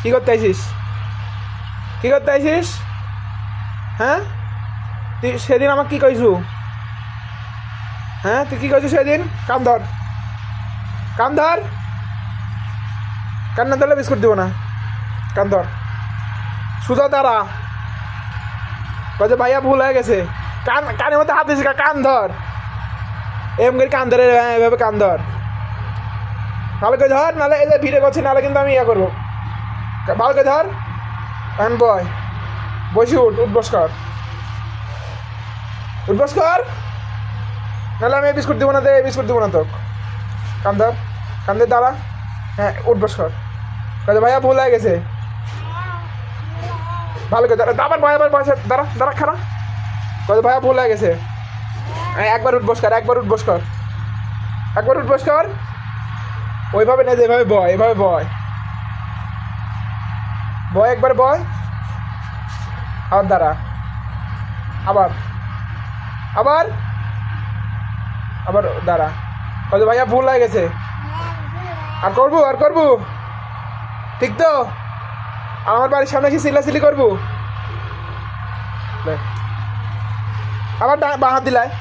কি করতে আইছিস? কি করতে আইছিস? হ্যাঁ, তুই সেদিন আমাকে কি কইছু? হ্যাঁ, তুই কি কইছিস সেদিন? কান ধর, কান ধর, কান না ধরলে বিস্কুট দিব না। কান ধর, সুজা তারা কয়ে ভাইয়া ভুল হয়ে গেছে। কান, কানের মধ্যে হাত দিয়েছিস, কান ধর, এম করে কান ধরে, এভাবে কান ধর, ভালো করে ধর, নাহলে এই যে ভিডিও করছি, নাহলে কিন্তু আমি ইয়া করবো। ভালো করে ধর, এখন বয়, বসি উঠ, উঠবস কর, উঠবস কর, নাহলে আমি বিস্কুট দিব না, দে বিস্কুট দিব না তোকে। কান ধর, কান ধরে দাঁড়া, হ্যাঁ উঠবস কর। কয়ে ভাইয়া ভুল হয়ে গেছে, ভালো করে দাঁড়া, আবার ভয়, আবার বয়সে দাঁড়া, দাঁড়া খারা। কয়ে ভাইয়া ভুল হয়ে গেছে, একবার উঠবস কর, একবার উঠবস কর, একবার উঠবস কর। ওইভাবে নেই, এভাবে বয়, এভাবে বয়, বয়, একবার বয়, আবার দাঁড়া, আবার, আবার, আবার দাঁড়া। কয়ে ভাইয়া ভুল হয়ে গেছে, আর করবো, আর করবো, ঠিক তো? আমার বাড়ির সামনে এসে চিল্লাচিল্লি করবো, আবার বাঁ হাত দিলায়।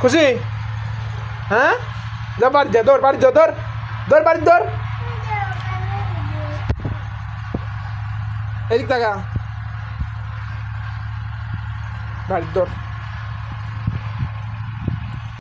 খুশি? হ্যাঁ, যা বাড়ি যা, দৌড় বাড়ি যা, ধর ধর, বাড়ি ধর, এদিক টাকা বাড়ি ধর।